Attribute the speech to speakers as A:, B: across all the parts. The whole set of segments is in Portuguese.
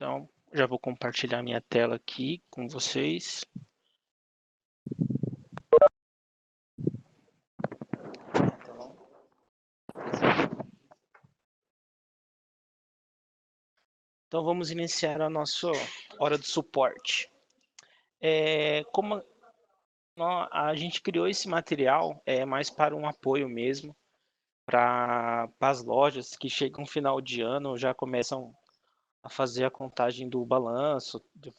A: Então, já vou compartilhar minha tela aqui com vocês. Então, vamos iniciar a nossa hora de suporte. Como a gente criou esse material mais para um apoio mesmo, para as lojas que chegam no final de ano, já começam a fazer a contagem do balanço, de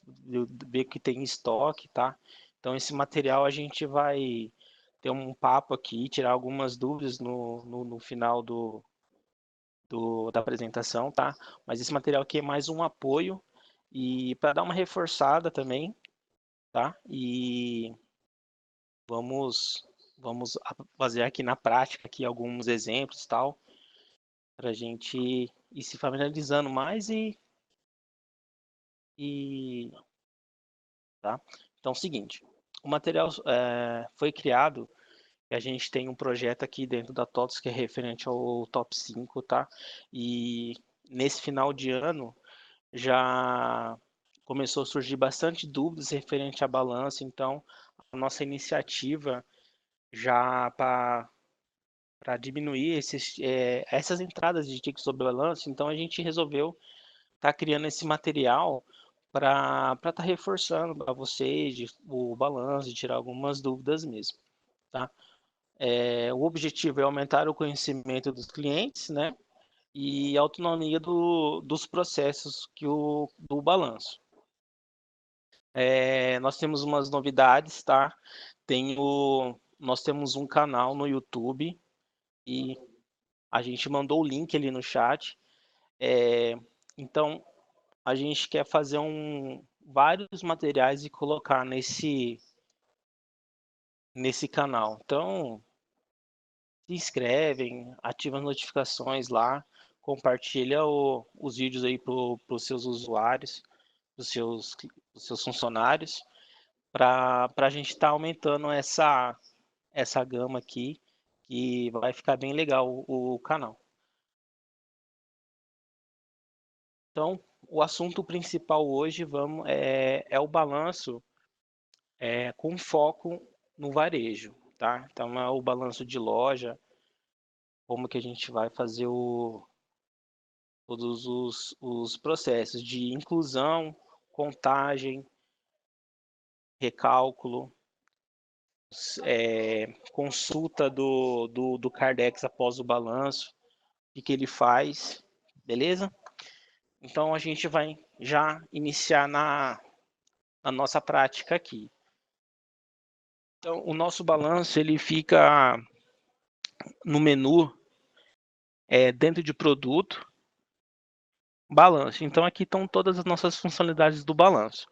A: ver o que tem em estoque, tá? Então, esse material a gente vai ter um papo aqui, tirar algumas dúvidas no final da apresentação, tá? Mas esse material aqui é mais um apoio e para dar uma reforçada também, tá? E vamos fazer aqui na prática aqui alguns exemplos, tal, para a gente ir se familiarizando mais e tá? Então, é o seguinte, o material foi criado e a gente tem um projeto aqui dentro da TOTS que é referente ao Top 5, tá? E nesse final de ano já começou a surgir bastante dúvidas referente à balança, então a nossa iniciativa já para diminuir essas entradas de tickets sobre balanço, então a gente resolveu estar criando esse material para estar reforçando para vocês o balanço e tirar algumas dúvidas mesmo, tá? O objetivo é aumentar o conhecimento dos clientes, né? E a autonomia dos processos do balanço. Nós temos umas novidades, tá? Nós temos um canal no YouTube e a gente mandou o link ali no chat. Então, a gente quer fazer vários materiais e colocar nesse canal. Então, se inscrevem, ativa as notificações lá, compartilha os vídeos aí para os seus usuários, dos seus funcionários, para a gente estar aumentando essa gama aqui, que vai ficar bem legal o canal. Então, o assunto principal hoje é o balanço com foco no varejo, tá? Então, é o balanço de loja, como que a gente vai fazer todos os processos de inclusão, contagem, recálculo, consulta do Cardex após o balanço, o que ele faz, beleza? Então, a gente vai já iniciar na nossa prática aqui. Então, o nosso balanço ele fica no menu dentro de produto, balanço. Então, aqui estão todas as nossas funcionalidades do balanço.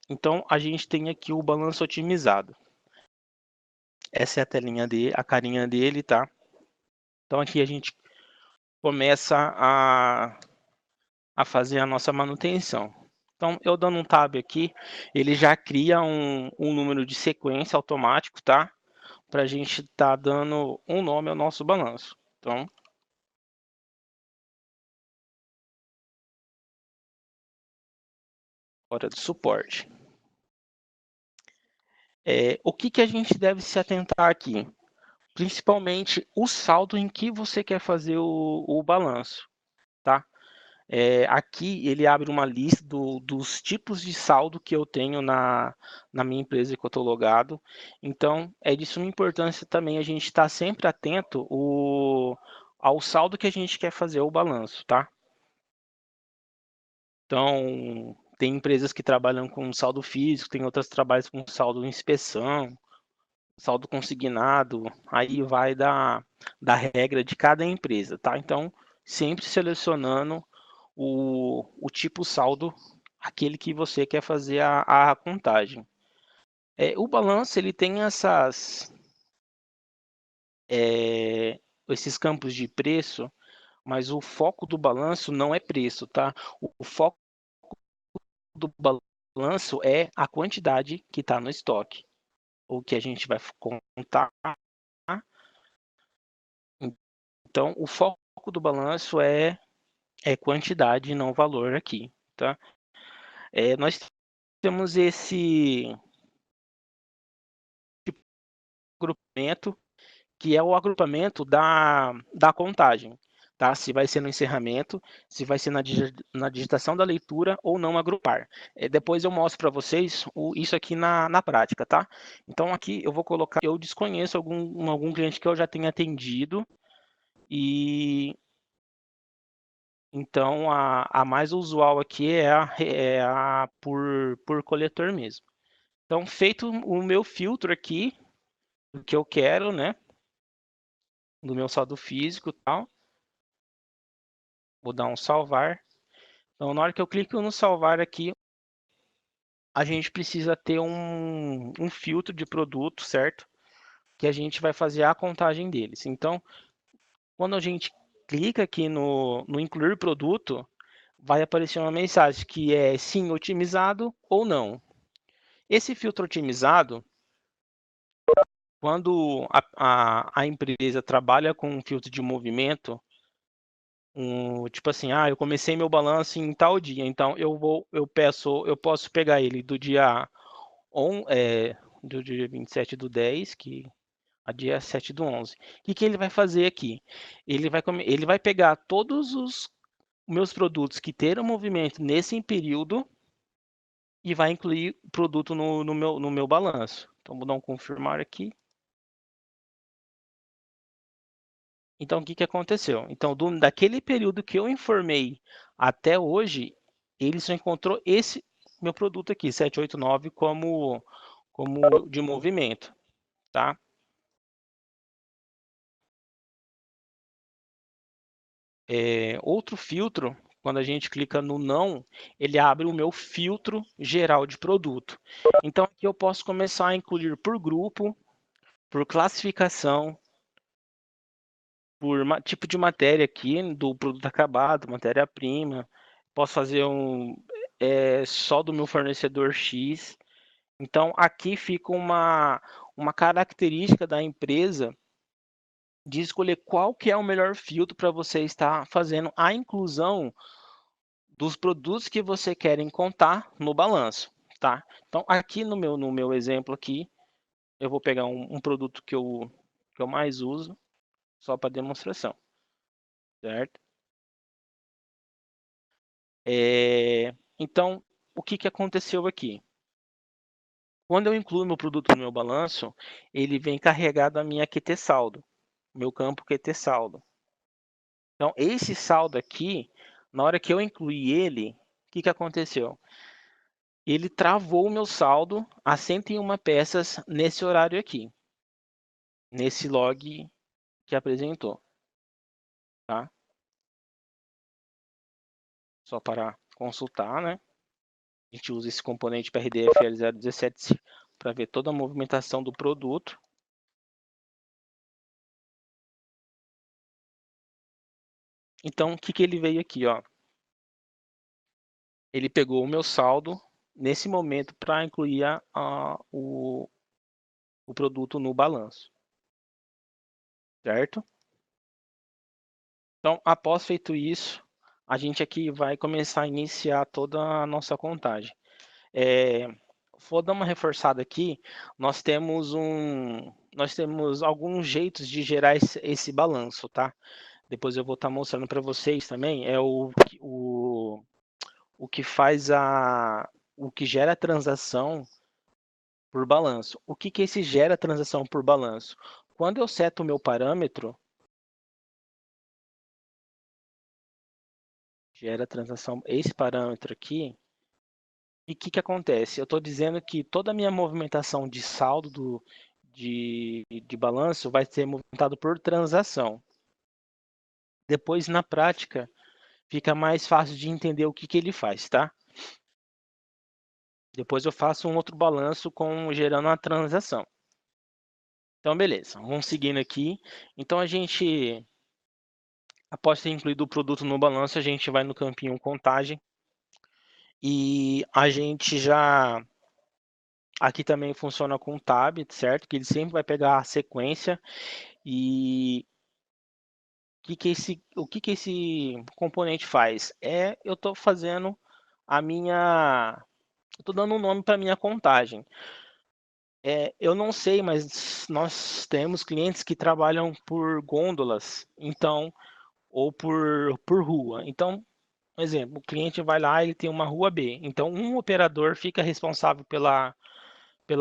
A: Então, a gente tem aqui o balanço otimizado. Essa é a telinha dele, a carinha dele, tá? Então, aqui a gente começa a fazer a nossa manutenção. Então, eu dando um tab aqui, ele já cria um número de sequência automático, tá? Para a gente estar dando um nome ao nosso balanço. Então, hora de suporte. O que a gente deve se atentar aqui? Principalmente o saldo em que você quer fazer o balanço, tá? Aqui ele abre uma lista dos tipos de saldo que eu tenho na minha empresa que eu estou logado. Então, é de suma importância também a gente estar sempre atento ao saldo que a gente quer fazer o balanço, tá? Então, tem empresas que trabalham com saldo físico, tem outras que trabalham com saldo em inspeção, saldo consignado, aí vai da regra de cada empresa, tá? Então, sempre selecionando o tipo saldo, aquele que você quer fazer a contagem. O balanço, ele tem esses campos de preço, mas o foco do balanço não é preço, tá? O foco do balanço é a quantidade que está no estoque, o que a gente vai contar. Então, o foco do balanço é é quantidade e não valor aqui, tá? Nós temos esse agrupamento, que é o agrupamento da contagem, tá? Se vai ser no encerramento, se vai ser na digitação da leitura ou não agrupar. Depois eu mostro para vocês isso aqui na prática, tá? Então aqui eu vou colocar, eu desconheço algum cliente que eu já tenha atendido e então a mais usual aqui é a por coletor mesmo. Então feito o meu filtro aqui, o que eu quero, né? Do meu saldo físico e tal. Vou dar um salvar. Então, na hora que eu clico no salvar aqui, a gente precisa ter um filtro de produto, certo? Que a gente vai fazer a contagem deles. Então, quando a gente clica aqui no incluir produto, vai aparecer uma mensagem que é sim otimizado ou não. Esse filtro otimizado, quando a empresa trabalha com um filtro de movimento, tipo assim, eu comecei meu balanço em tal dia, então eu posso pegar ele do dia 27/10, que a dia 7/11. O que ele vai fazer aqui? Ele vai pegar todos os meus produtos que terão movimento nesse período e vai incluir o produto no meu balanço. Então, vou dar um confirmar aqui. Então, o que aconteceu? Então, daquele período que eu informei até hoje, ele só encontrou esse meu produto aqui, 789, como de movimento, tá? Outro filtro, quando a gente clica no não, ele abre o meu filtro geral de produto. Então, aqui eu posso começar a incluir por grupo, por classificação, por tipo de matéria aqui, do produto acabado, matéria-prima. Posso fazer só do meu fornecedor X. Então, aqui fica uma característica da empresa de escolher qual que é o melhor filtro para você estar fazendo a inclusão dos produtos que você querem contar no balanço, tá? Então, aqui no meu exemplo aqui, eu vou pegar um produto que eu mais uso, só para demonstração, certo? Então, o que aconteceu aqui? Quando eu incluo meu produto no meu balanço, ele vem carregado a minha QT saldo, meu campo QT saldo. Então, esse saldo aqui, na hora que eu incluí ele, o que aconteceu? Ele travou o meu saldo a 101 peças nesse horário aqui, nesse log que apresentou, tá? Só para consultar, né? A gente usa esse componente PRDF L017 para ver toda a movimentação do produto. Então, o que ele veio aqui, ó? Ele pegou o meu saldo nesse momento para incluir o produto no balanço, certo? Então, após feito isso, a gente aqui vai começar a iniciar toda a nossa contagem. Vou dar uma reforçada aqui. Nós temos alguns jeitos de gerar esse balanço, tá? Depois eu vou estar mostrando para vocês também. O que faz o que gera a transação por balanço. O que esse gera a transação por balanço? Quando eu seto o meu parâmetro, gera a transação, esse parâmetro aqui, e o que acontece? Eu estou dizendo que toda a minha movimentação de saldo de balanço vai ser movimentado por transação. Depois, na prática, fica mais fácil de entender o que ele faz, tá? Depois eu faço um outro balanço gerando uma transação. Então, beleza. Vamos seguindo aqui. Então, após ter incluído o produto no balanço, a gente vai no campinho contagem. E a gente já... Aqui também funciona com tab, certo? Que ele sempre vai pegar a sequência. E o que esse componente faz? Eu estou fazendo a minha, eu estou dando um nome para minha contagem. Eu não sei, mas nós temos clientes que trabalham por gôndolas, então, ou por rua. Então, por exemplo, o cliente vai lá, ele tem uma rua B. Então, um operador fica responsável pela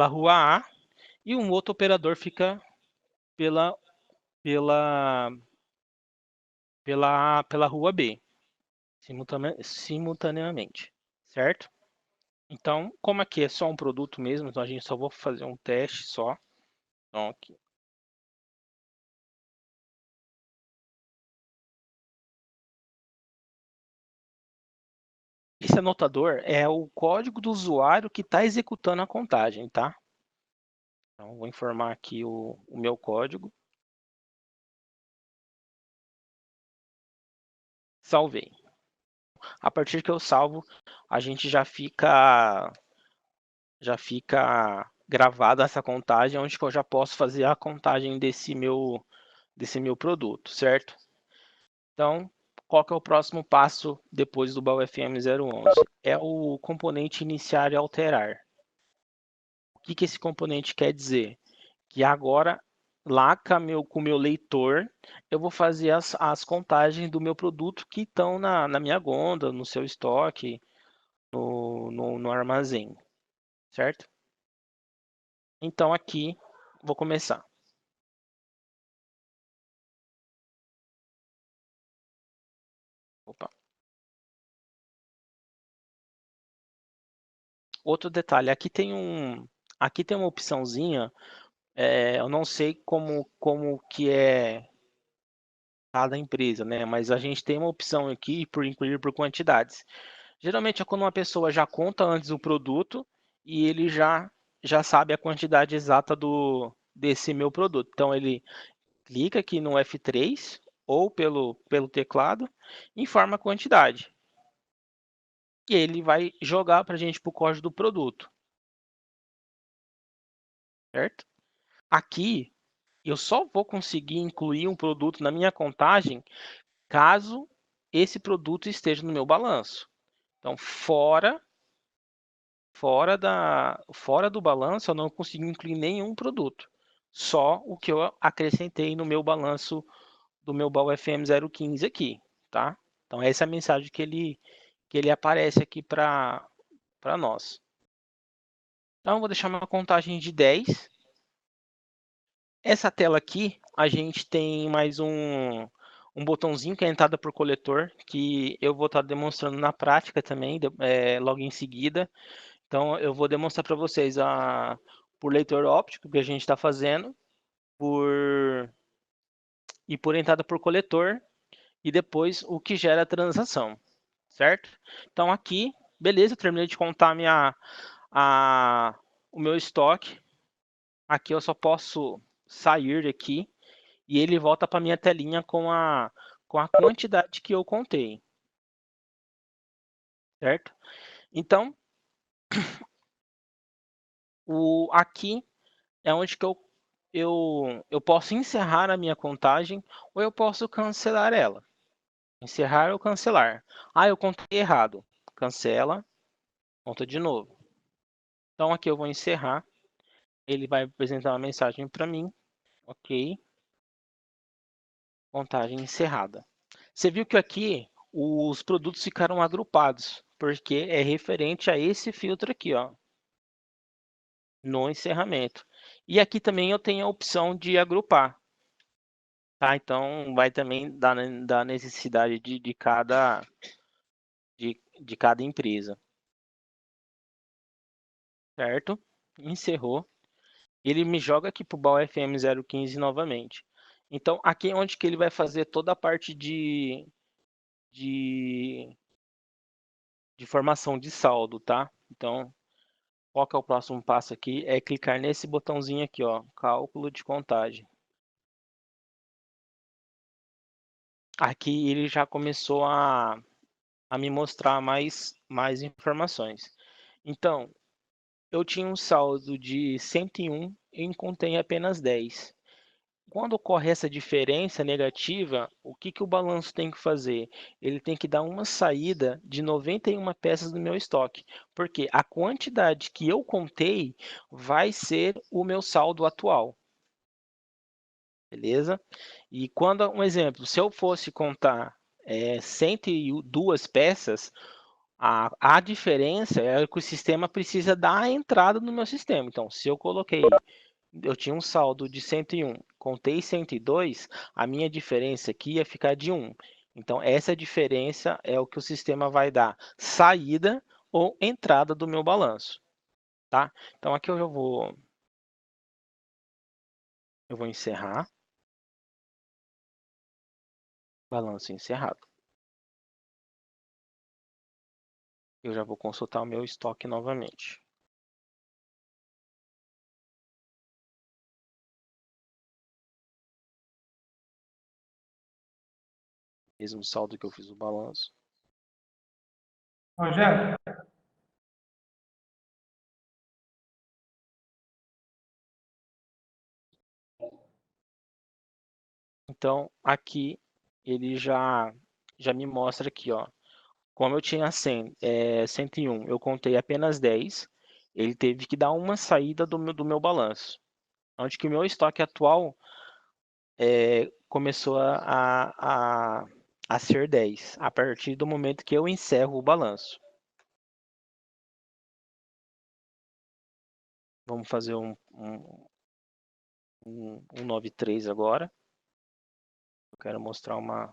A: rua A e um outro operador fica pela, pela, pela rua B, simultaneamente, certo? Então, como aqui é só um produto mesmo, então a gente só vou fazer um teste só. Então, aqui. Esse anotador é o código do usuário que está executando a contagem, tá? Então, vou informar aqui o meu código. Salvei. A partir que eu salvo, a gente já fica gravada essa contagem, onde que eu já posso fazer a contagem desse meu produto, certo? Então, qual que é o próximo passo depois do BAU-FM 011? É o componente iniciar e alterar. O que esse componente quer dizer? Que agora, lá com o meu leitor, eu vou fazer as contagens do meu produto que estão na minha gôndola, no seu estoque, no armazém, certo? Então aqui, vou começar. Opa. Outro detalhe, aqui tem uma opçãozinha, eu não sei como que é cada empresa, né? Mas a gente tem uma opção aqui por incluir por quantidades. Geralmente é quando uma pessoa já conta antes o produto e ele já sabe a quantidade exata desse meu produto. Então ele clica aqui no F3 ou pelo teclado, informa a quantidade. E ele vai jogar para a gente para o código do produto, certo? Aqui eu só vou conseguir incluir um produto na minha contagem caso esse produto esteja no meu balanço. Então, fora do balanço, eu não consigo incluir nenhum produto. Só o que eu acrescentei no meu balanço do meu BAU-FM 015 aqui, tá? Então, essa é a mensagem que ele aparece aqui para nós. Então, eu vou deixar uma contagem de 10. Essa tela aqui, a gente tem mais um botãozinho que é entrada por coletor, que eu vou estar demonstrando na prática também, logo em seguida. Então, eu vou demonstrar para vocês por leitor óptico que a gente está fazendo, por por entrada por coletor, e depois o que gera a transação, certo? Então, aqui, beleza, eu terminei de contar o meu estoque. Aqui eu só posso sair daqui e ele volta para minha telinha com a quantidade que eu contei, certo? Então, aqui é onde que eu posso encerrar a minha contagem ou eu posso cancelar ela. Encerrar ou cancelar. Ah, eu contei errado. Cancela, conta de novo. Então aqui eu vou encerrar. Ele vai apresentar uma mensagem para mim. Ok, contagem encerrada. Você viu que aqui os produtos ficaram agrupados, porque é referente a esse filtro aqui, ó, no encerramento. E aqui também eu tenho a opção de agrupar. Tá, então vai também da necessidade de cada empresa, certo? Encerrou. Ele me joga aqui para o BAU FM 015 novamente. Então aqui é onde que ele vai fazer toda a parte de, de formação de saldo, tá? Então qual que é o próximo passo aqui? É clicar nesse botãozinho aqui, ó, cálculo de contagem. Aqui ele já começou a me mostrar mais informações. Então, eu tinha um saldo de 101 e encontrei apenas 10. quando ocorre essa diferença negativa, o que que o balanço tem que fazer? Ele tem que dar uma saída de 91 peças do meu estoque, porque a quantidade que eu contei vai ser o meu saldo atual, beleza? E quando, um exemplo, se eu fosse contar 102 peças, a diferença é que o sistema precisa dar a entrada no meu sistema. Então, se eu tinha um saldo de 101, contei 102, a minha diferença aqui ia ficar de 1. Então, essa diferença é o que o sistema vai dar saída ou entrada do meu balanço, tá? Então, aqui eu vou encerrar, balanço encerrado. Eu já vou consultar o meu estoque novamente. Mesmo saldo que eu fiz o balanço.
B: Rogério,
A: Então, aqui ele já me mostra aqui, ó. Como eu tinha 101, eu contei apenas 10, ele teve que dar uma saída do meu balanço. Onde que o meu estoque atual começou a ser 10, a partir do momento que eu encerro o balanço. Vamos fazer um 93 agora. Eu quero mostrar uma.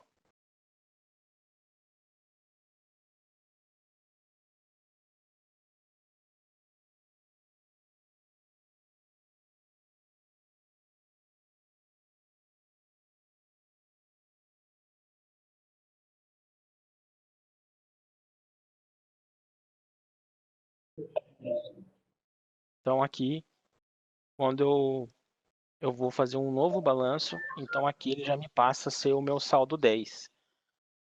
A: Então aqui, quando eu vou fazer um novo balanço, então aqui ele já me passa a ser o meu saldo 10.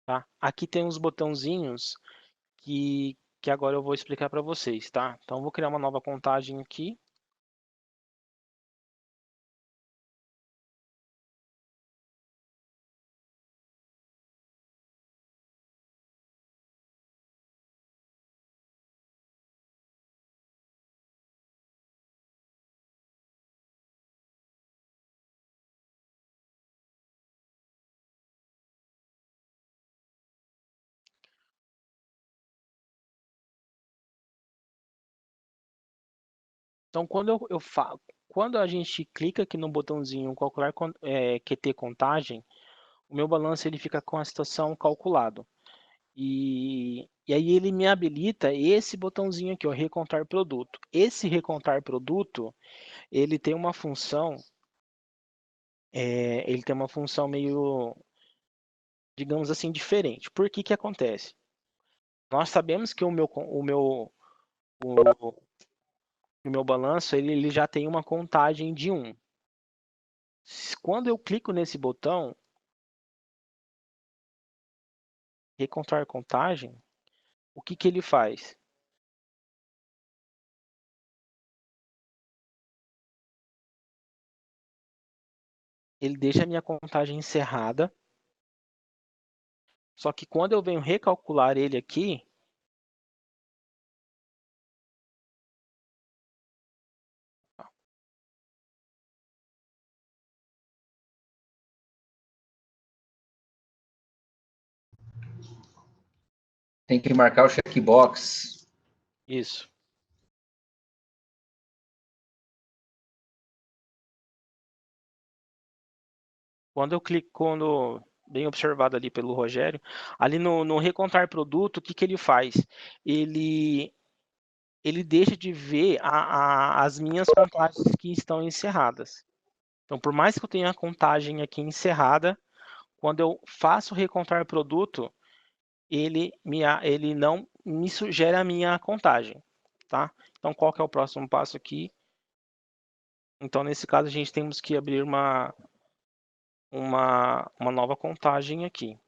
A: Tá? Aqui tem uns botãozinhos que agora eu vou explicar para vocês, tá? Então, eu vou criar uma nova contagem aqui. Então, quando a gente clica aqui no botãozinho calcular QT contagem, o meu balanço ele fica com a situação calculado. E aí ele me habilita esse botãozinho aqui, ó, recontar produto. Esse recontar produto, ele tem uma função, ele tem uma função meio, digamos assim, diferente. Por que que acontece? Nós sabemos que o, o meu balanço ele já tem uma contagem de 1. Quando eu clico nesse botão, recontar contagem, o que que ele faz? Ele deixa a minha contagem encerrada, só que quando eu venho recalcular ele aqui,
C: Tem que marcar o checkbox.
A: isso. Quando eu clico, bem observado ali pelo Rogério, ali no recontar produto, o que que ele faz? Ele, ele deixa de ver as minhas contagens que estão encerradas. Então, por mais que eu tenha a contagem aqui encerrada, quando eu faço recontar produto, ele não me sugere a minha contagem, tá? Então, qual que é o próximo passo aqui? Então, nesse caso, a gente temos que abrir uma nova contagem aqui.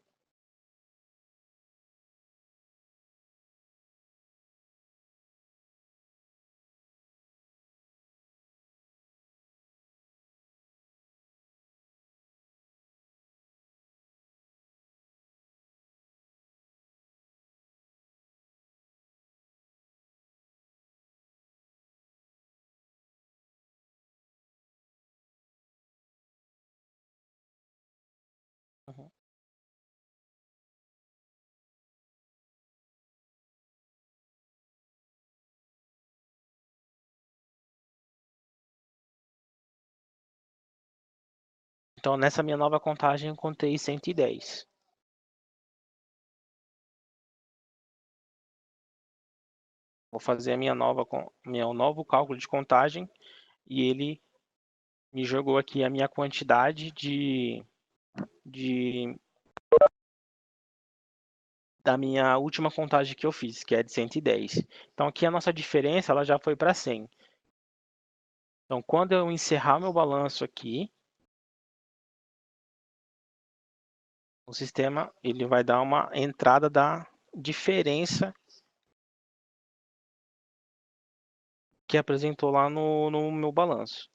A: Então, nessa minha nova contagem, eu contei 110. Vou fazer a meu novo cálculo de contagem e ele me jogou aqui a minha quantidade de da minha última contagem que eu fiz, que é de 110. Então aqui a nossa diferença ela já foi para 100. Então quando eu encerrar meu balanço aqui, o sistema ele vai dar uma entrada da diferença que apresentou lá no meu balanço.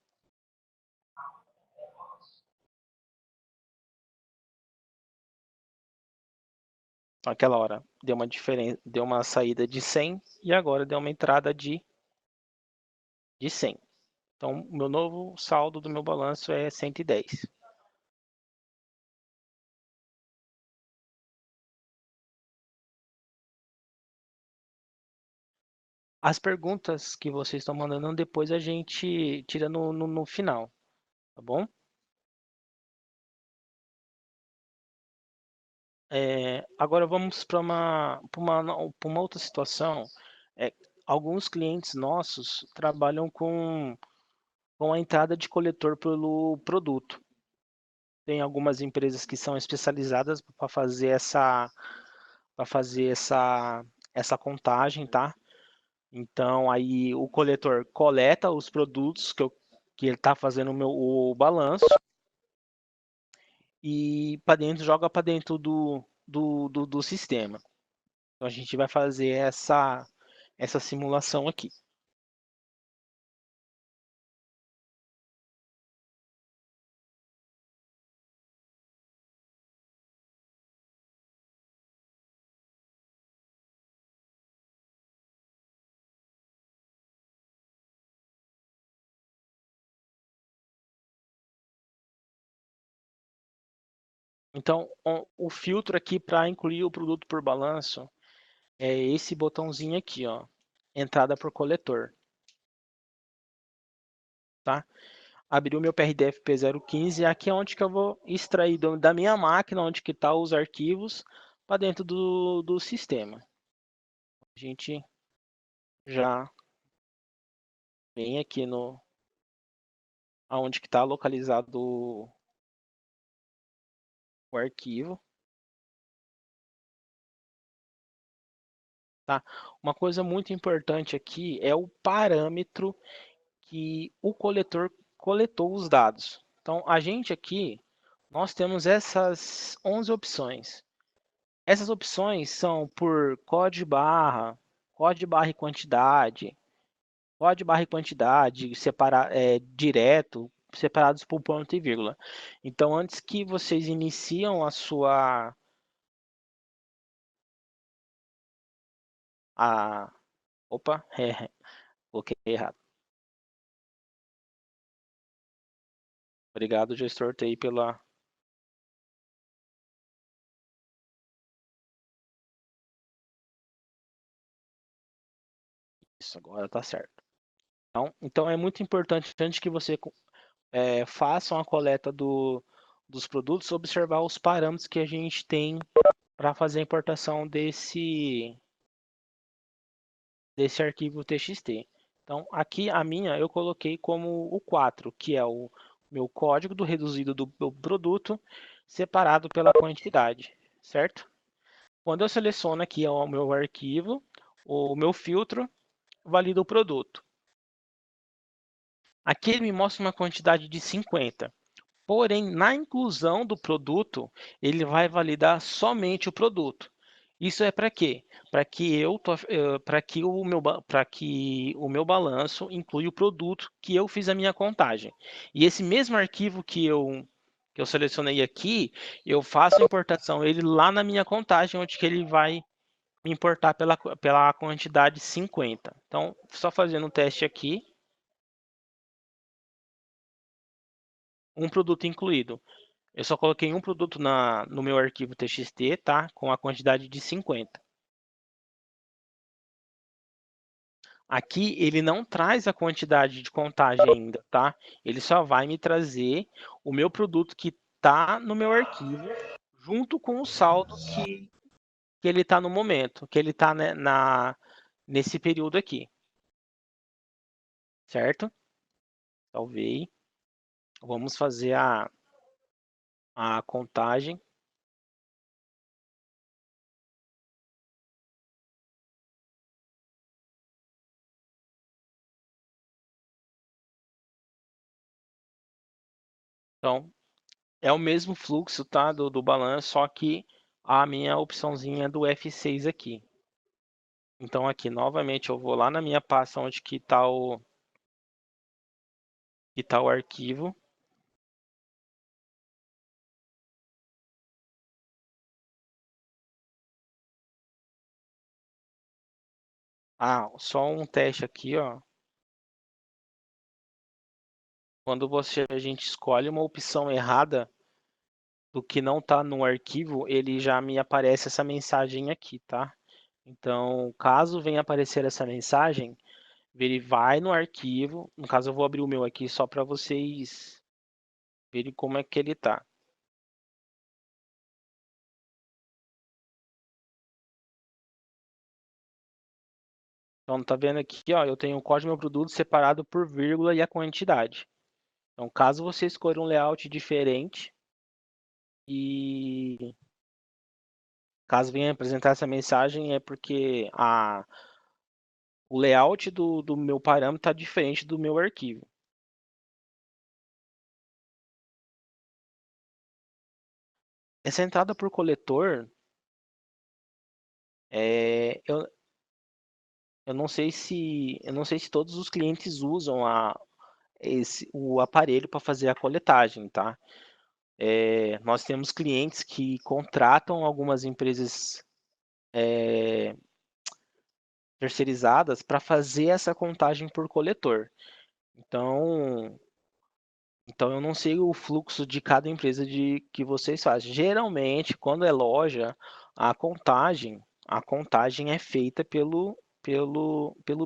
A: Naquela hora deu uma diferença, deu uma saída de 100 e agora deu uma entrada de 100. Então, o meu novo saldo do meu balanço é 110. As perguntas que vocês estão mandando, depois a gente tira no final, tá bom? Agora vamos para uma outra situação. É, alguns clientes nossos trabalham com a entrada de coletor pelo produto. Tem algumas empresas que são especializadas para fazer essa contagem, tá? Então aí o coletor coleta os produtos que ele está fazendo o balanço e para dentro joga para dentro do sistema. Então a gente vai fazer essa simulação aqui. Então o filtro aqui para incluir o produto por balanço é esse botãozinho aqui, ó, entrada por coletor, tá? Abriu meu PRDF P015, aqui é onde que eu vou extrair da minha máquina, onde que tá os arquivos, para dentro do sistema. A gente já vem aqui no aonde que está localizado o arquivo, tá? Uma coisa muito importante aqui é o parâmetro que o coletor coletou os dados. Então, a gente aqui, nós temos essas 11 opções. Essas opções são por código barra e quantidade, código barra e quantidade, direto, separados por ponto e vírgula. Então, antes que vocês iniciam a sua a opa, coloquei errado. Obrigado, gestor TI, pela. Isso, agora tá certo. Então é muito importante, antes que você façam a coleta dos produtos, observar os parâmetros que a gente tem para fazer a importação desse arquivo TXT. Então, aqui a minha eu coloquei como o 4, que é o meu código do reduzido do produto, separado pela quantidade, certo? Quando eu seleciono aqui o meu arquivo, o meu filtro valida o produto. Aqui ele me mostra uma quantidade de 50. Porém, na inclusão do produto, ele vai validar somente o produto. Isso é para quê? Para que o meu balanço inclui o produto que eu fiz a minha contagem. E esse mesmo arquivo que eu selecionei aqui, eu faço a importação ele lá na minha contagem, onde que ele vai me importar pela quantidade 50. Então, só fazendo um teste aqui, um produto incluído. Eu só coloquei um produto no meu arquivo TXT, tá? Com a quantidade de 50. Aqui ele não traz a quantidade de contagem ainda, tá? Ele só vai me trazer o meu produto que está no meu arquivo, junto com o saldo que ele está no momento, que ele está, né, nesse período aqui, certo? Salvei. Vamos fazer a contagem. Então, é o mesmo fluxo, tá, do balanço, só que a minha opçãozinha é do F6 aqui. Então, aqui, novamente, eu vou lá na minha pasta onde que está o arquivo. Ah, só um teste aqui, ó. Quando a gente escolhe uma opção errada do que não está no arquivo, ele já me aparece essa mensagem aqui, tá? Então, caso venha aparecer essa mensagem, ele vai no arquivo. No caso, eu vou abrir o meu aqui só para vocês verem como é que ele tá. Então, tá vendo aqui, ó, eu tenho o código do meu produto separado por vírgula e a quantidade. Então, caso você escolha um layout diferente e caso venha apresentar essa mensagem, é porque o layout do meu parâmetro está diferente do meu arquivo. Essa entrada por coletor, eu não sei se todos os clientes usam o aparelho para fazer a coletagem, tá? Nós temos clientes que contratam algumas empresas terceirizadas para fazer essa contagem por coletor. Então, eu não sei o fluxo de cada empresa que vocês fazem. Geralmente, quando é loja, a contagem é feita pelo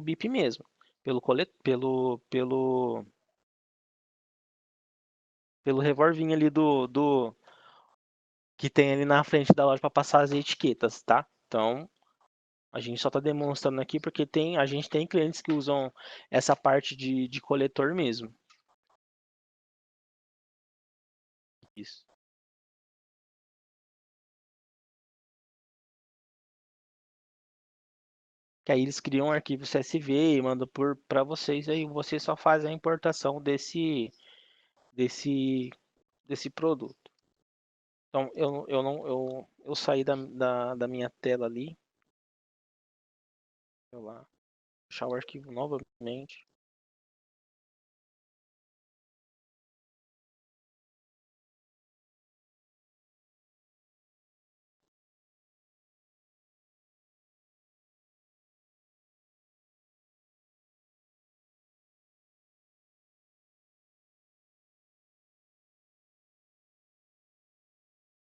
A: BIP mesmo, pelo revolvinho ali do que tem ali na frente da loja para passar as etiquetas, tá? Então, a gente só está demonstrando aqui porque a gente tem clientes que usam essa parte de coletor mesmo. Isso. Que aí eles criam um arquivo CSV e mandam para vocês, aí vocês só fazem a importação desse, desse produto. Então, eu saí da minha tela ali. Vou lá, fechar o arquivo novamente.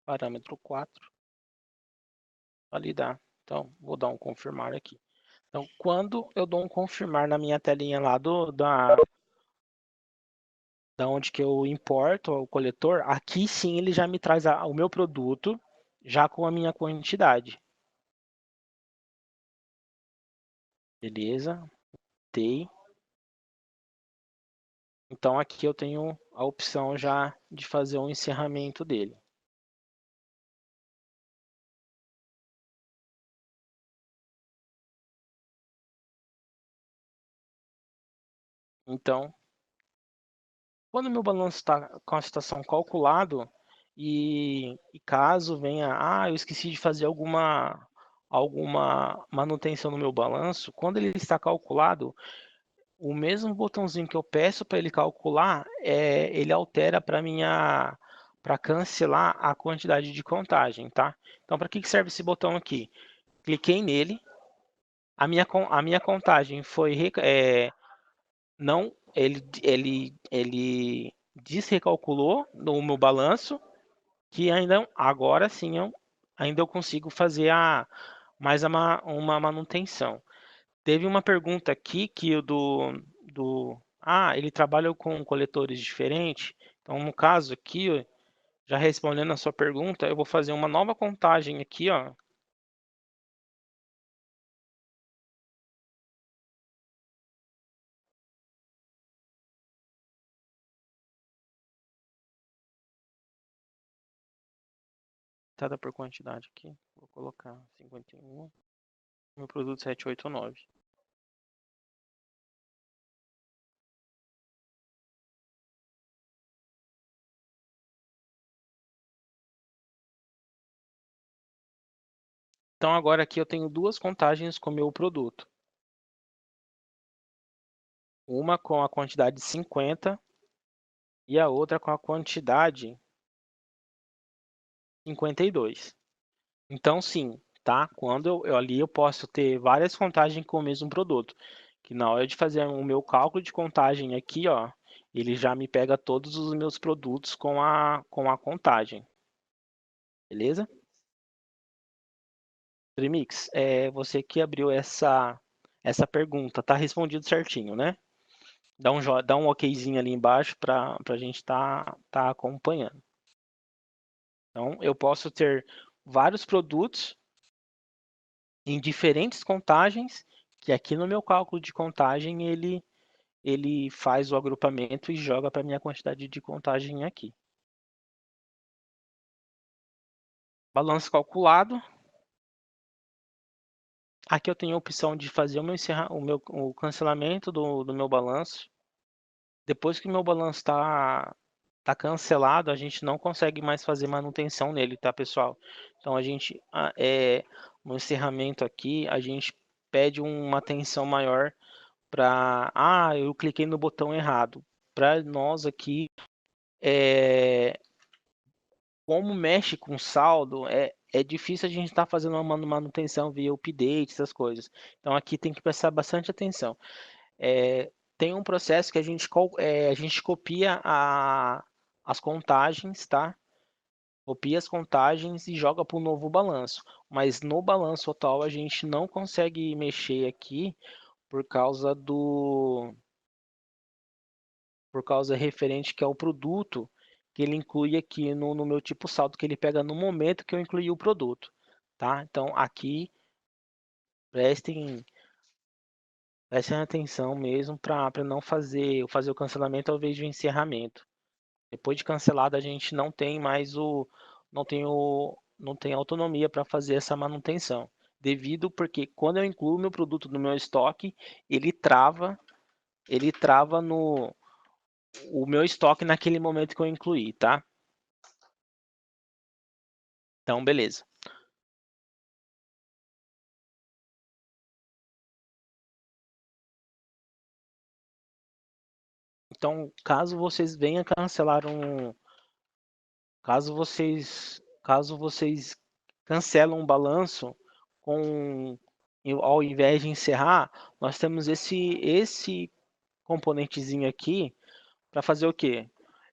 A: Parâmetro 4, validar. Então, vou dar um confirmar aqui. Então, quando eu dou um confirmar na minha telinha lá da onde que eu importo o coletor, aqui sim ele já me traz o meu produto já com a minha quantidade. Beleza, tem. Então aqui eu tenho a opção já de fazer um encerramento dele. Então, quando o meu balanço está com a situação calculado e caso venha, eu esqueci de fazer alguma manutenção no meu balanço, quando ele está calculado, o mesmo botãozinho que eu peço para ele calcular, ele altera para cancelar a quantidade de contagem, tá? Então, para que serve esse botão aqui? Cliquei nele, a minha contagem foi não, ele desrecalculou no meu balanço, que ainda agora sim ainda eu consigo fazer uma manutenção. Teve uma pergunta aqui que o ele trabalha com coletores diferentes. Então, no caso aqui, ó, já respondendo a sua pergunta, eu vou fazer uma nova contagem aqui, ó. Tada por quantidade aqui. Vou colocar 51. Meu produto 789. Então agora aqui eu tenho duas contagens com o meu produto. Uma com a quantidade 50 e a outra com a quantidade 52. Então sim, tá? Quando ali eu posso ter várias contagens com o mesmo produto. Que na hora de fazer o meu cálculo de contagem aqui, ó, ele já me pega todos os meus produtos com a contagem. Beleza? Trimix, você que abriu essa pergunta, tá respondido certinho, né? Dá um okzinho ali embaixo para a gente tá acompanhando. Então, eu posso ter vários produtos em diferentes contagens, que aqui no meu cálculo de contagem ele faz o agrupamento e joga para a minha quantidade de contagem aqui. Balanço calculado. Aqui eu tenho a opção de fazer o cancelamento do meu balanço. Depois que o meu balanço tá cancelado, a gente não consegue mais fazer manutenção nele, tá, pessoal? Então no encerramento aqui, a gente pede uma atenção maior para, eu cliquei no botão errado. Para nós aqui, como mexe com saldo, é difícil a gente estar fazendo uma manutenção via update, essas coisas. Então aqui tem que prestar bastante atenção. Tem um processo que a gente copia as contagens, tá? Copia as contagens e joga para o novo balanço. Mas no balanço atual a gente não consegue mexer aqui por causa por causa referente que é o produto que ele inclui aqui no meu tipo saldo que ele pega no momento que eu incluí o produto, tá? Então aqui prestem prestem atenção mesmo para não fazer o cancelamento ao invés de encerramento. Depois de cancelado, a gente não tem mais não tem autonomia para fazer essa manutenção. Devido porque quando eu incluo meu produto no meu estoque, ele trava, ele trava no o meu estoque naquele momento que eu incluí, tá? Então, beleza. Então, caso vocês cancelam um balanço com ao invés de encerrar, nós temos esse componentezinho aqui para fazer o quê?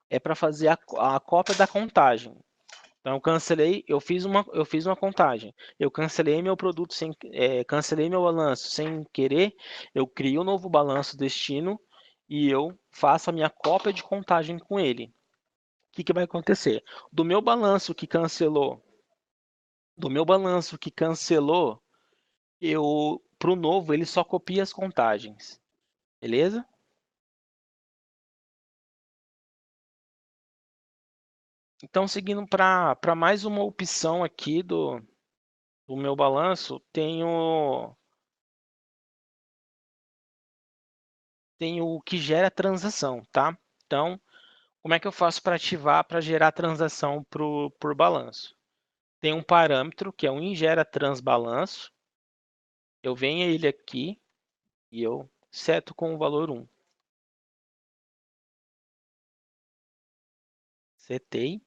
A: É para fazer a cópia da contagem. Então, eu fiz uma contagem. Eu cancelei meu produto cancelei meu balanço sem querer. Eu crio um novo balanço destino e eu faço a minha cópia de contagem com ele. O que vai acontecer? Do meu balanço que cancelou, eu para o novo ele só copia as contagens, beleza? Então, seguindo para mais uma opção aqui do meu balanço, tenho o que gera transação, tá? Então, como é que eu faço para ativar, para gerar transação por balanço? Tem um parâmetro que é o ingera transbalanço. Eu venho ele aqui e eu seto com o valor 1. Setei.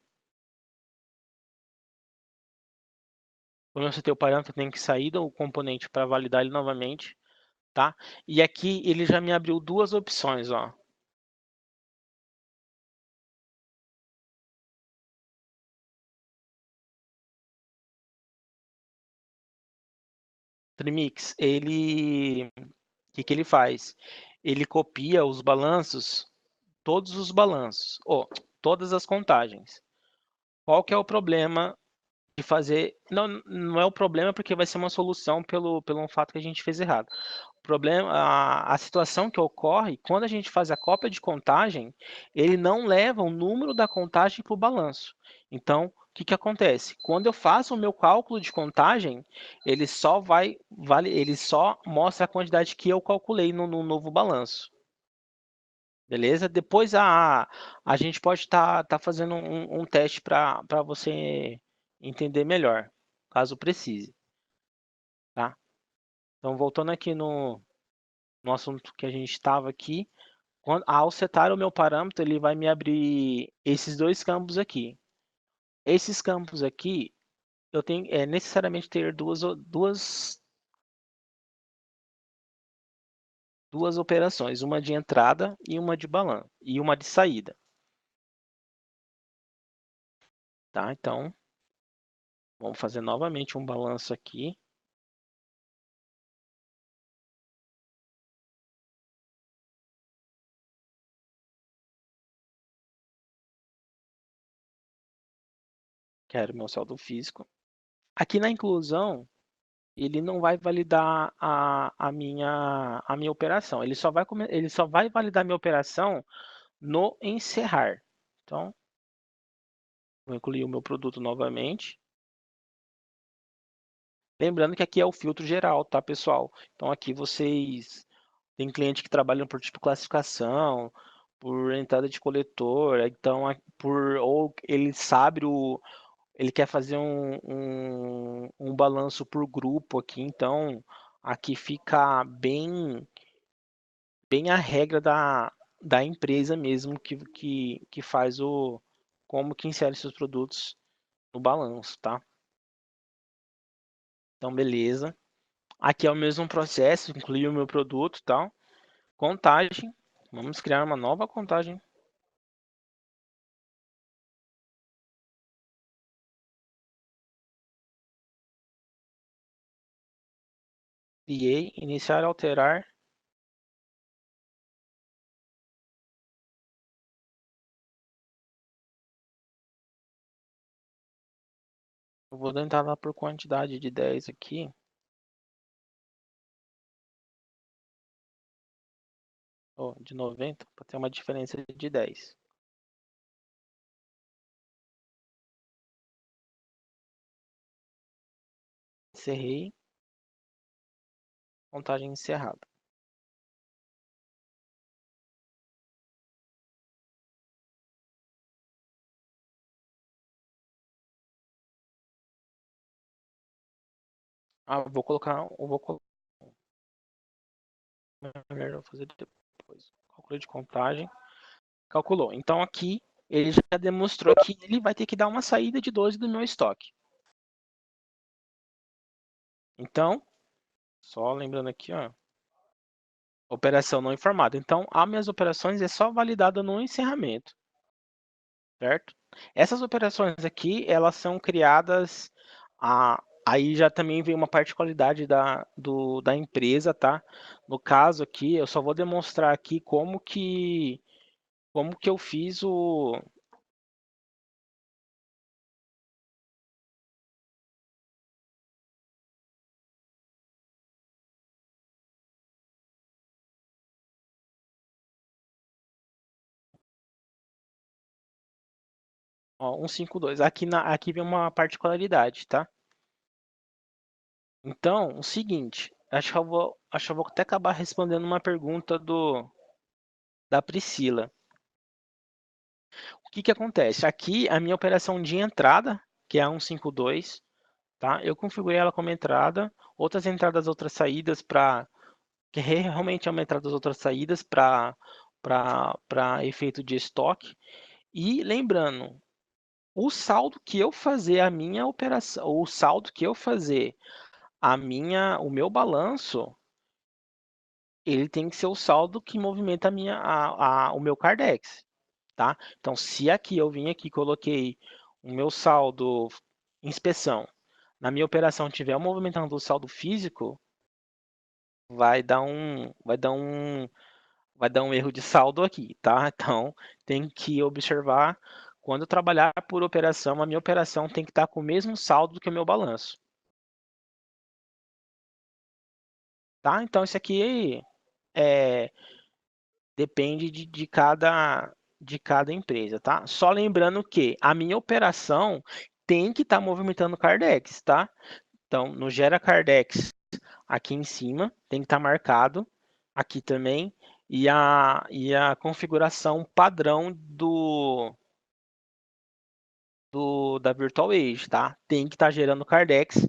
A: Quando você tem o parâmetro, tem que sair do componente para validar ele novamente, tá? E aqui ele já me abriu duas opções, ó. Trimix, o que ele faz? Ele copia os balanços, todos os balanços, ou todas as contagens. Qual que é o problema de fazer? Não, não é o problema porque vai ser uma solução pelo fato que a gente fez errado. O problema, a situação que ocorre, quando a gente faz a cópia de contagem, ele não leva o número da contagem para o balanço. Então, o que que acontece? Quando eu faço o meu cálculo de contagem, ele só mostra a quantidade que eu calculei no novo balanço. Beleza? Depois a gente pode estar fazendo um teste para você entender melhor, caso precise, tá? Então, voltando aqui no assunto que a gente estava aqui, ao setar o meu parâmetro, ele vai me abrir esses dois campos aqui. Esses campos aqui, eu tenho necessariamente ter duas operações, uma de entrada e uma de balanço e uma de saída, tá? Então, vamos fazer novamente um balanço aqui. Quero meu saldo físico. Aqui na inclusão, ele não vai validar a minha operação. Ele só vai validar a minha operação no encerrar. Então, vou incluir o meu produto novamente. Lembrando que aqui é o filtro geral, tá, pessoal? Então, aqui vocês tem cliente que trabalham por tipo classificação, por entrada de coletor, então ou ele sabe ele quer fazer um balanço por grupo aqui, então aqui fica bem a regra da empresa mesmo que faz como que insere seus produtos no balanço, tá? Então, beleza. Aqui é o mesmo processo, incluir o meu produto, tal. Contagem. Vamos criar uma nova contagem. Criei, iniciar, alterar. Eu vou tentar lá por quantidade de 10 aqui. De 90, para ter uma diferença de 10. Encerrei. Contagem encerrada. Vou colocar melhor eu vou fazer depois. Cálculo de contagem. Calculou. Então aqui ele já demonstrou que ele vai ter que dar uma saída de 12 do meu estoque. Então, só lembrando aqui, ó, operação não informada. Então, as minhas operações é só validada no encerramento, certo? Essas operações aqui, elas são criadas, aí já também vem uma particularidade da empresa, tá? No caso aqui, eu só vou demonstrar aqui como que eu fiz ó, 152. Aqui vem uma particularidade, tá? Então, o seguinte, acho que eu vou até acabar respondendo uma pergunta da Priscila. O que que acontece? Aqui, a minha operação de entrada, que é a 152, tá? Eu configurei ela como entrada, outras entradas, outras saídas que realmente é uma entrada, outras saídas para efeito de estoque. E lembrando, o saldo que eu fazer a minha operação, o saldo que eu fazer o meu balanço, ele tem que ser o saldo que movimenta o meu Cardex, tá? Então, se aqui eu vim aqui coloquei o meu saldo inspeção, na minha operação tiver movimentando o saldo físico, vai dar um erro de saldo aqui, tá? Então, tem que observar, quando eu trabalhar por operação, a minha operação tem que estar com o mesmo saldo que o meu balanço, tá? Então, isso aqui depende de cada empresa, tá? Só lembrando que a minha operação tem que estar movimentando o Cardex, tá? Então, no Gera Cardex, aqui em cima, tem que estar marcado aqui também, e a configuração padrão da Virtual Age, tá? Tem que estar gerando Cardex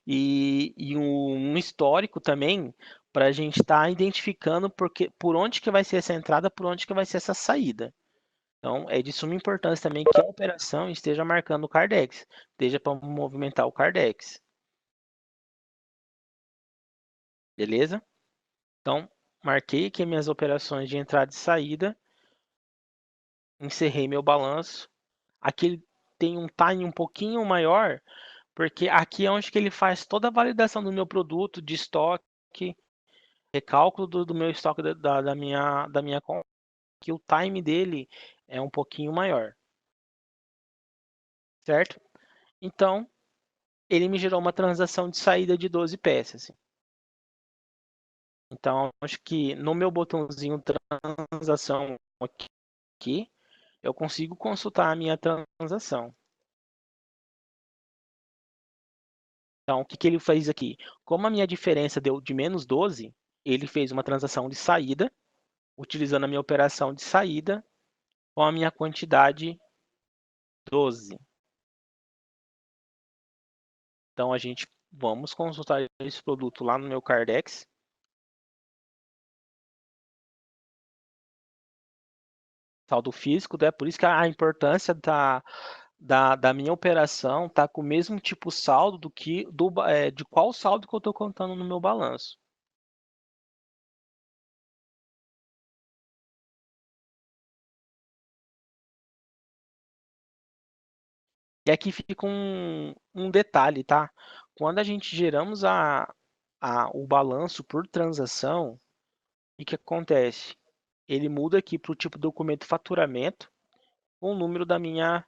A: e um histórico também para a gente estar identificando por onde que vai ser essa entrada, por onde que vai ser essa saída. Então, é de suma importância também que a operação esteja marcando o Cardex, esteja para movimentar o Cardex. Beleza? Então, marquei aqui minhas operações de entrada e saída, encerrei meu balanço. Aqui ele tem um time um pouquinho maior, porque aqui é onde que ele faz toda a validação do meu produto, de estoque, recálculo do meu estoque da minha compra, que o time dele é um pouquinho maior, certo? Então, ele me gerou uma transação de saída de 12 peças. Então, acho que no meu botãozinho transação aqui, eu consigo consultar a minha transação. Então, o que que ele fez aqui? Como a minha diferença deu de menos 12, ele fez uma transação de saída, utilizando a minha operação de saída com a minha quantidade 12. Então, vamos consultar esse produto lá no meu Cardex. Saldo físico, né? Por isso que a importância da minha operação tá com o mesmo tipo saldo de qual saldo que eu estou contando no meu balanço. E aqui fica um detalhe, tá? Quando a gente geramos o balanço por transação, o que acontece? Ele muda aqui para o tipo documento faturamento, com o número da minha,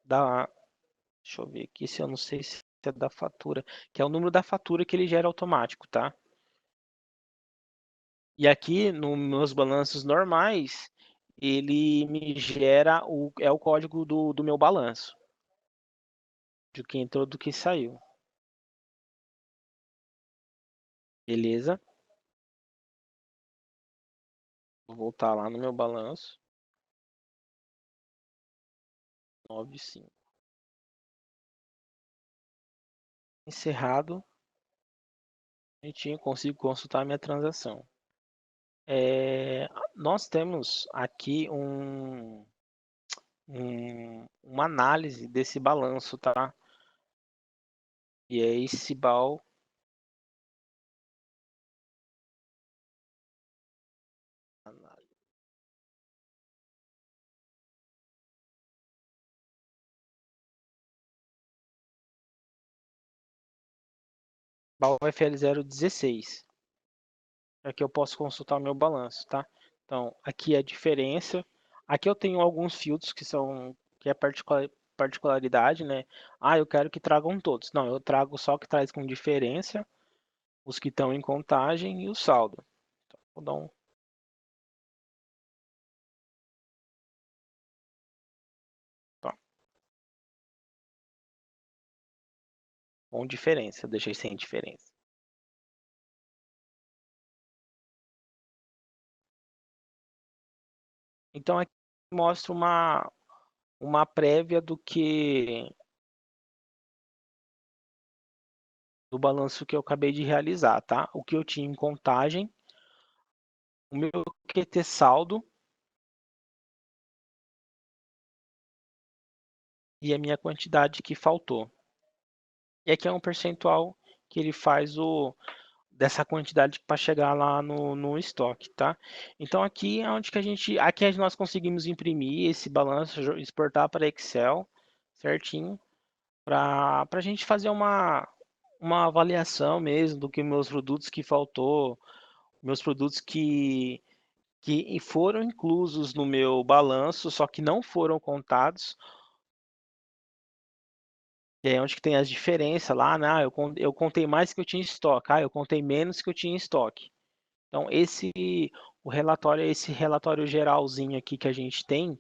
A: da, deixa eu ver aqui se eu não sei se é da fatura, que é o número da fatura que ele gera automático, tá? E aqui, nos meus balanços normais, ele me gera o código do meu balanço, de que entrou do que saiu. Beleza? Vou voltar lá no meu balanço. 95. Encerrado. Bonitinho, consigo consultar minha transação. Nós temos aqui uma análise desse balanço, tá? E é esse BAL. BAL FL 016. Aqui eu posso consultar o meu balanço, tá? Então, aqui é a diferença. Aqui eu tenho alguns filtros que é particularidade, né? Ah, eu quero que tragam todos. Não, eu trago só o que traz com diferença, os que estão em contagem e o saldo. Então, vou dar tá, com diferença, eu deixei sem diferença. Então aqui mostra uma prévia do balanço que eu acabei de realizar, tá? O que eu tinha em contagem, o meu QT saldo e a minha quantidade que faltou. E aqui é um percentual que ele faz dessa quantidade para chegar lá no estoque, tá? Então aqui é onde que nós conseguimos imprimir esse balanço, exportar para Excel certinho, para a gente fazer uma avaliação mesmo do que meus produtos que faltou, meus produtos que foram inclusos no meu balanço, só que não foram contados, é onde que tem as diferenças lá, né? Eu contei mais que eu tinha em estoque, eu contei menos que eu tinha em estoque. Então, esse relatório geralzinho aqui que a gente tem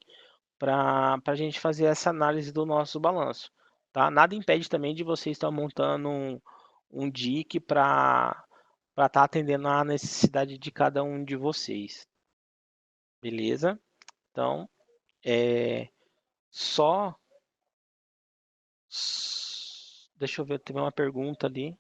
A: para a gente fazer essa análise do nosso balanço, tá? Nada impede também de você estar montando um DIC para estar atendendo a necessidade de cada um de vocês, beleza? Então, é só. Deixa eu ver, teve uma pergunta ali.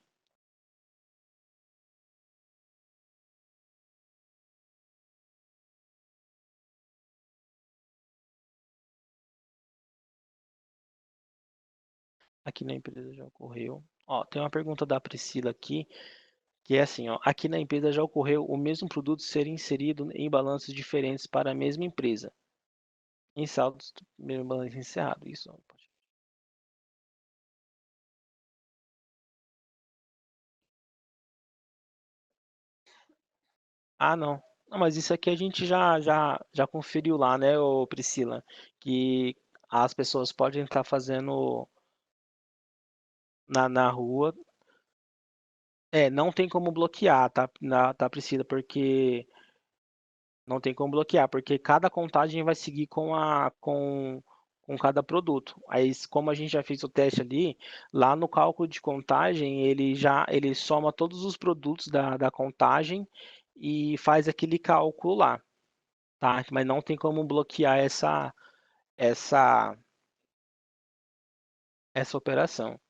A: Aqui na empresa já ocorreu. Ó, tem uma pergunta da Priscila aqui, que é assim, ó, aqui na empresa já ocorreu o mesmo produto ser inserido em balanços diferentes para a mesma empresa, em saldos do mesmo balanço encerrado. Isso. Ó, ah, não. Não, mas isso aqui a gente já conferiu lá, né, ô Priscila, que as pessoas podem estar fazendo na rua. É, não tem como bloquear, tá, tá, Priscila, porque não tem como bloquear, porque cada contagem vai seguir com cada produto. Aí, como a gente já fez o teste ali, lá no cálculo de contagem, ele soma todos os produtos da contagem e faz aquele cálculo lá, tá? Mas não tem como bloquear essa, essa operação.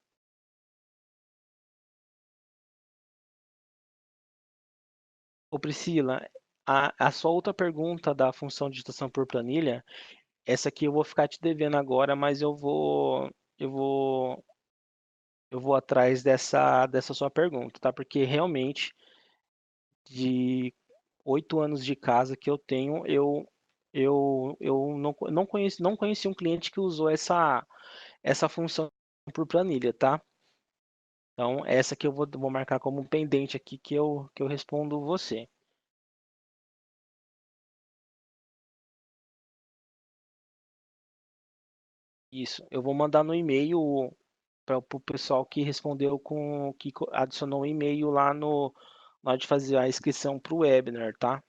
A: Ô Priscila, a sua outra pergunta da função de digitação por planilha, essa aqui eu vou ficar te devendo agora, mas eu vou eu vou atrás dessa sua pergunta, tá? Porque realmente, de 8 anos de casa que eu tenho, eu não conheci um cliente que usou essa função por planilha, tá? Então, essa que eu vou marcar como um pendente aqui que eu respondo você. Isso, eu vou mandar no e-mail para o pessoal que respondeu que adicionou um e-mail lá no na hora de fazer a inscrição para o webinar, tá?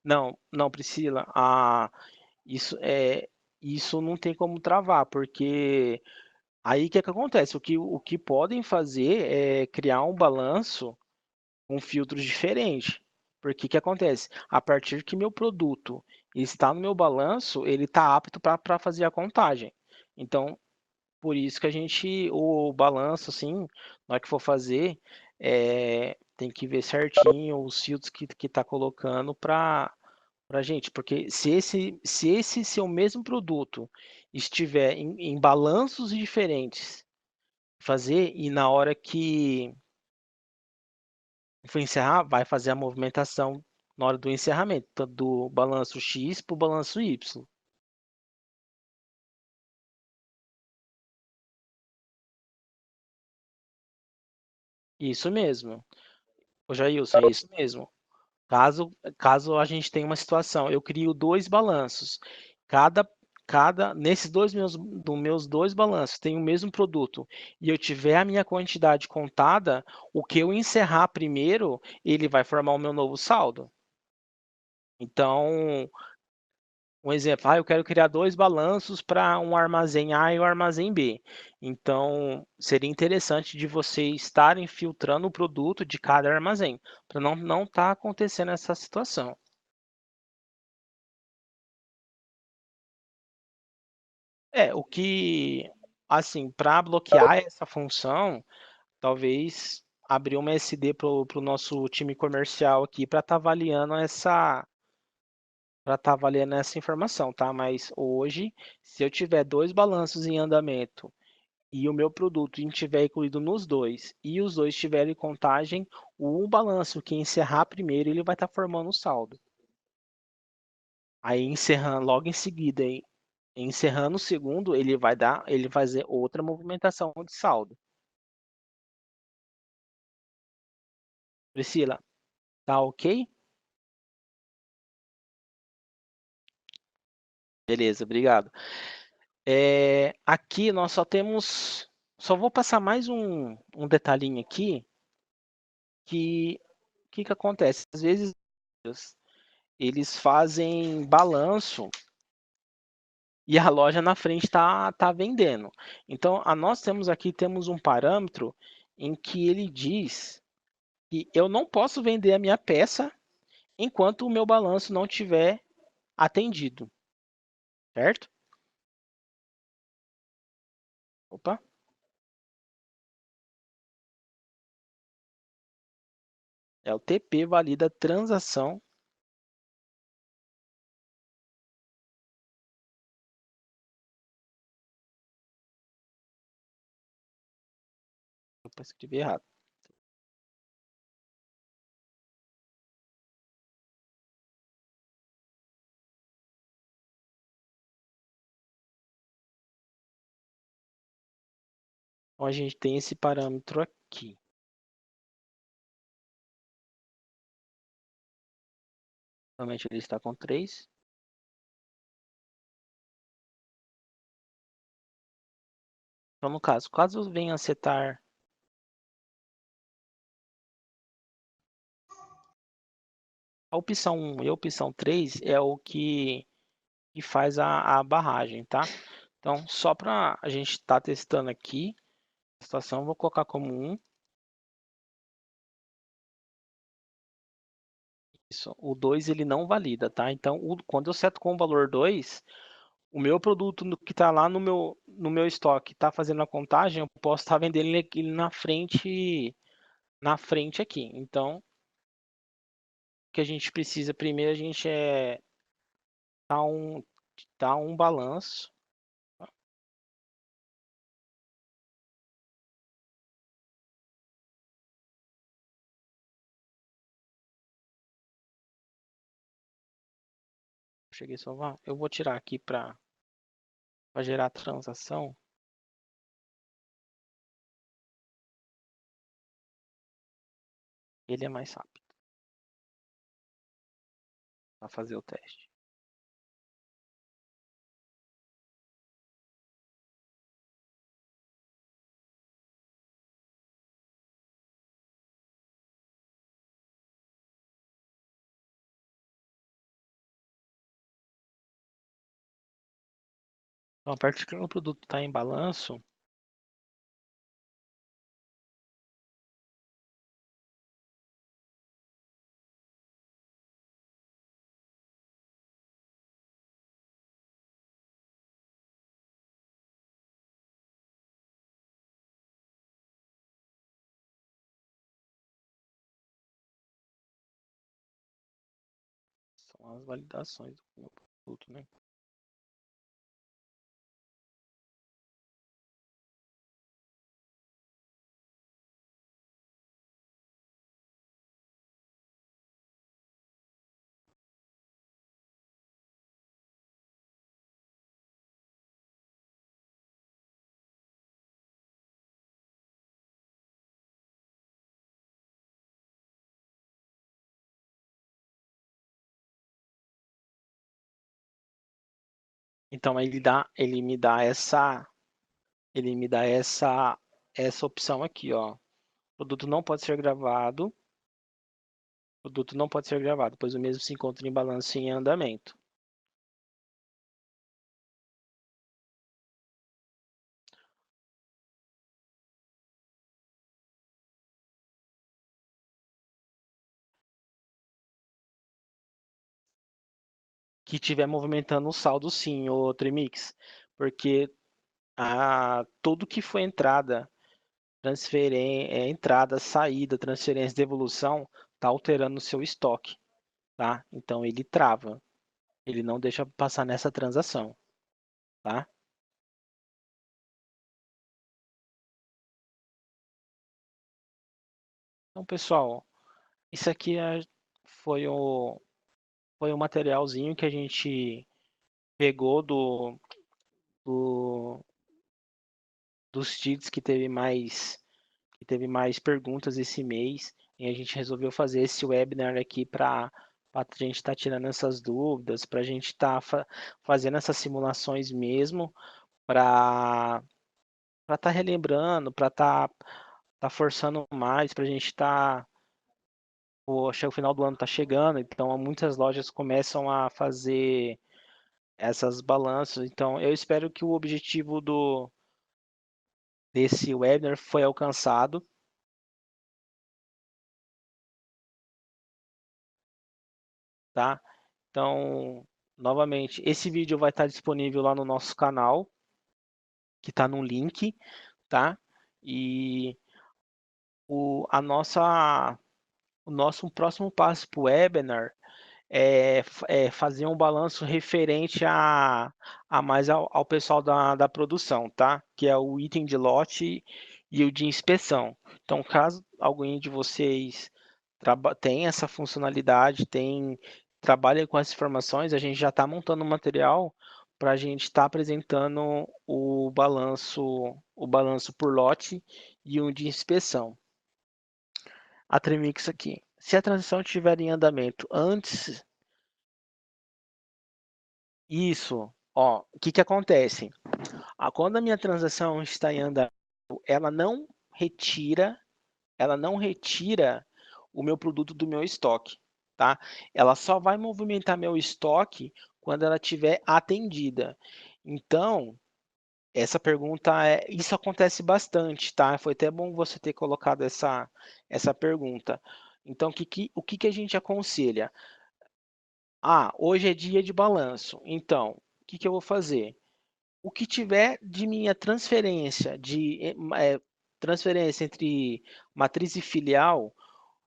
A: Não, não, Priscila, isso é isso não tem como travar, porque aí o que acontece? O que podem fazer é criar um balanço com filtros diferentes. Porque o que acontece? A partir que meu produto está no meu balanço, ele está apto para fazer a contagem. Então, por isso que o balanço, assim, na hora que for fazer, tem que ver certinho os filtros que está colocando para gente, porque se esse seu mesmo produto estiver em balanços diferentes, fazer e na hora que for encerrar, vai fazer a movimentação na hora do encerramento, tanto do balanço X para o balanço Y. Isso mesmo. Ô Jailson, é isso mesmo. Caso a gente tenha uma situação, eu crio dois balanços. Cada, nesses meus dois balanços tem o mesmo produto e eu tiver a minha quantidade contada, o que eu encerrar primeiro, ele vai formar o meu novo saldo. Então, um exemplo, eu quero criar dois balanços para um armazém A e um armazém B. Então, seria interessante de vocês estarem filtrando o produto de cada armazém, para não estar acontecendo essa situação. O que, assim, para bloquear essa função, talvez abrir uma SD para o nosso time comercial aqui para estar avaliando essa informação, tá? Mas hoje, se eu tiver dois balanços em andamento e o meu produto estiver incluído nos dois, e os dois estiverem em contagem, o balanço que encerrar primeiro, ele vai estar formando o saldo. Aí encerrando logo em seguida, encerrando o segundo, ele vai fazer outra movimentação de saldo. Priscila, tá ok? Beleza, obrigado. Aqui nós só vou passar mais um detalhinho aqui, que o que acontece? Às vezes eles fazem balanço e a loja na frente tá vendendo. Então, nós temos um parâmetro em que ele diz que eu não posso vender a minha peça enquanto o meu balanço não tiver atendido, certo? Opa, é o TP valida transação. Opa, escrevi errado. Então, a gente tem esse parâmetro aqui. Normalmente ele está com 3. Então, no caso venha a setar a opção 1 e a opção 3 é o que faz a barragem, tá? Então, só para a gente estar testando aqui a situação, vou colocar como 1. Isso, o 2 ele não valida, tá? Então, quando eu seto com o valor 2, o meu produto que está lá no meu estoque está fazendo a contagem, eu posso estar vendendo ele na frente aqui. Então, o que a gente precisa primeiro, a gente dar um balanço. Cheguei a salvar. Eu vou tirar aqui para gerar a transação. Ele é mais rápido para fazer o teste. Então, a partir que o produto está em balanço, são as validações do produto, né? Então ele me dá essa opção aqui, ó. O produto não pode ser gravado. O produto não pode ser gravado, pois o mesmo se encontra em balanço e em andamento. Que estiver movimentando o saldo, sim, o Trimix, porque tudo que foi entrada, saída, transferência, devolução, está alterando o seu estoque, tá? Então ele trava, ele não deixa passar nessa transação, tá? Então, pessoal, isso aqui foi o materialzinho que a gente pegou do- dos TIDs que teve mais perguntas esse mês, e a gente resolveu fazer esse webinar aqui para a gente estar tirando essas dúvidas, para a gente estar fazendo essas simulações mesmo, para estar relembrando, para estar forçando mais, para a gente estar. Poxa, o final do ano está chegando, então muitas lojas começam a fazer essas balanças. Então, eu espero que o objetivo desse webinar foi alcançado, tá? Então, novamente, esse vídeo vai estar disponível lá no nosso canal, que está no link, tá? E o nosso próximo passo para o webinar é fazer um balanço referente a mais ao pessoal da produção, tá? Que é o item de lote e o de inspeção. Então, caso alguém de vocês tenha essa funcionalidade, trabalha com essas informações, a gente já está montando um material para a gente estar apresentando o balanço por lote e o de inspeção. A Trimix aqui. Se a transição estiver em andamento antes. Isso, ó, o que que acontece? Quando a minha transação está em andamento, ela não retira, ela não retira o meu produto do meu estoque, tá? Ela só vai movimentar meu estoque quando ela estiver atendida. Então, essa pergunta isso acontece bastante, tá? Foi até bom você ter colocado essa pergunta. Então, o que que a gente aconselha? Hoje é dia de balanço. Então, o que que eu vou fazer? O que tiver de minha transferência entre matriz e filial, o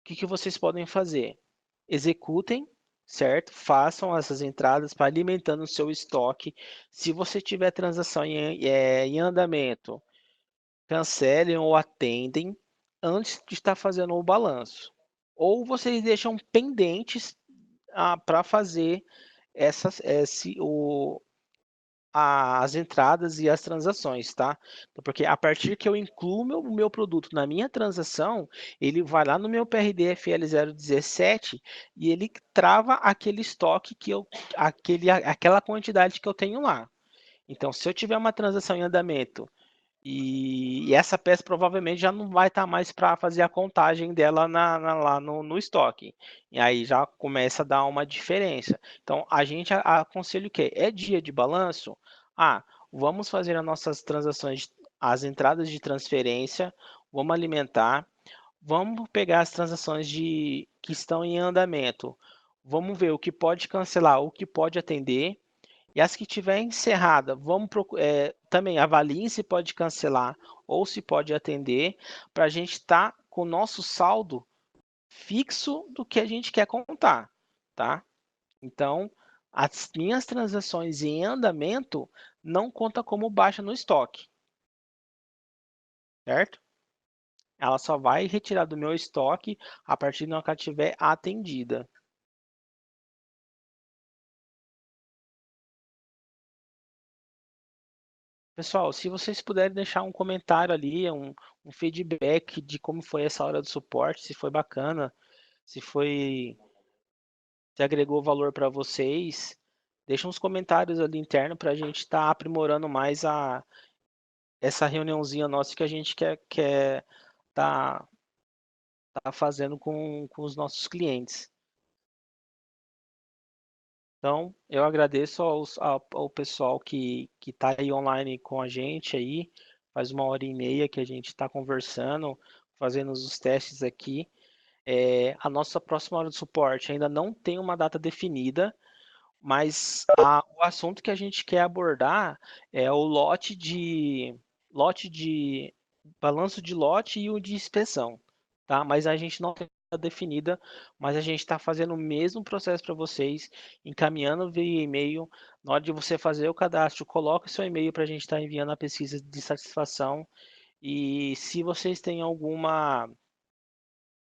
A: que que vocês podem fazer? Executem, certo? Façam essas entradas para alimentando o seu estoque. Se você tiver transação em andamento, cancelem ou atendem antes de estar fazendo o balanço. Ou vocês deixam pendentes para fazer essas, esse, o, as entradas e as transações, tá? Porque a partir que eu incluo o meu produto na minha transação, ele vai lá no meu PRDFL 017 e ele trava aquele estoque aquela quantidade que eu tenho lá. Então, se eu tiver uma transação em andamento e essa peça provavelmente já não vai estar mais para fazer a contagem dela lá no estoque. E aí já começa a dar uma diferença. Então, a gente aconselha o quê? É dia de balanço? Vamos fazer as nossas transações, as entradas de transferência, vamos alimentar, vamos pegar as transações que estão em andamento, vamos ver o que pode cancelar, o que pode atender, e as que tiver encerrada, também avaliem se pode cancelar ou se pode atender, para a gente estar com o nosso saldo fixo do que a gente quer contar, tá? Então, as minhas transações em andamento não conta como baixa no estoque, certo? Ela só vai retirar do meu estoque a partir do que ela estiver atendida. Pessoal, se vocês puderem deixar um comentário ali, um feedback de como foi essa hora do suporte, se foi bacana, se foi, se agregou valor para vocês, deixa uns comentários ali interno para a gente estar aprimorando mais essa reuniãozinha nossa que a gente quer tá fazendo com os nossos clientes. Então, eu agradeço ao pessoal que está aí online com a gente aí. Faz 1 hora e meia que a gente está conversando, fazendo os testes aqui. A nossa próxima hora de suporte ainda não tem uma data definida, mas o assunto que a gente quer abordar é o lote de balanço de lote e o de inspeção, tá? Mas a gente não tem data definida, mas a gente está fazendo o mesmo processo para vocês, encaminhando via e-mail. Na hora de você fazer o cadastro, coloque seu e-mail para a gente estar enviando a pesquisa de satisfação. E se vocês têm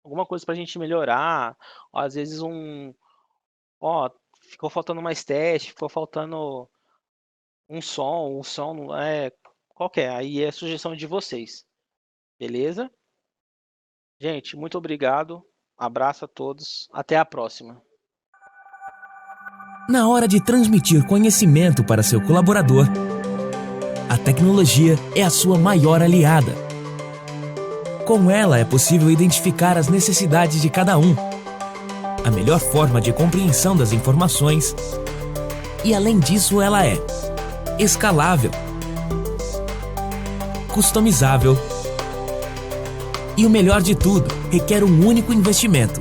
A: alguma coisa para a gente melhorar, ou às vezes ficou faltando mais teste, ficou faltando um som não é qualquer, aí é sugestão de vocês, beleza? Gente, muito obrigado, abraço a todos, até a próxima.
B: Na hora de transmitir conhecimento para seu colaborador, a tecnologia é a sua maior aliada. Com ela é possível identificar as necessidades de cada um, a melhor forma de compreensão das informações e, além disso, ela é escalável, customizável e, o melhor de tudo, requer um único investimento.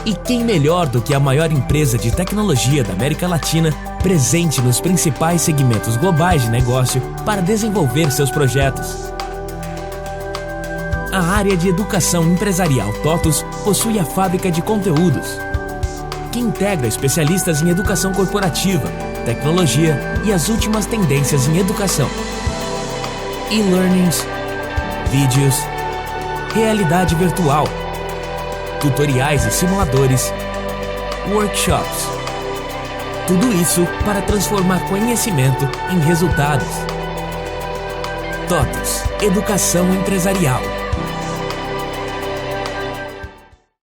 B: E quem melhor do que a maior empresa de tecnologia da América Latina, presente nos principais segmentos globais de negócio para desenvolver seus projetos? A área de educação empresarial TOTUS possui a fábrica de conteúdos, que integra especialistas em educação corporativa, tecnologia e as últimas tendências em educação. E-learnings, vídeos, realidade virtual, tutoriais e simuladores, workshops. Tudo isso para transformar conhecimento em resultados. TOTUS, Educação Empresarial.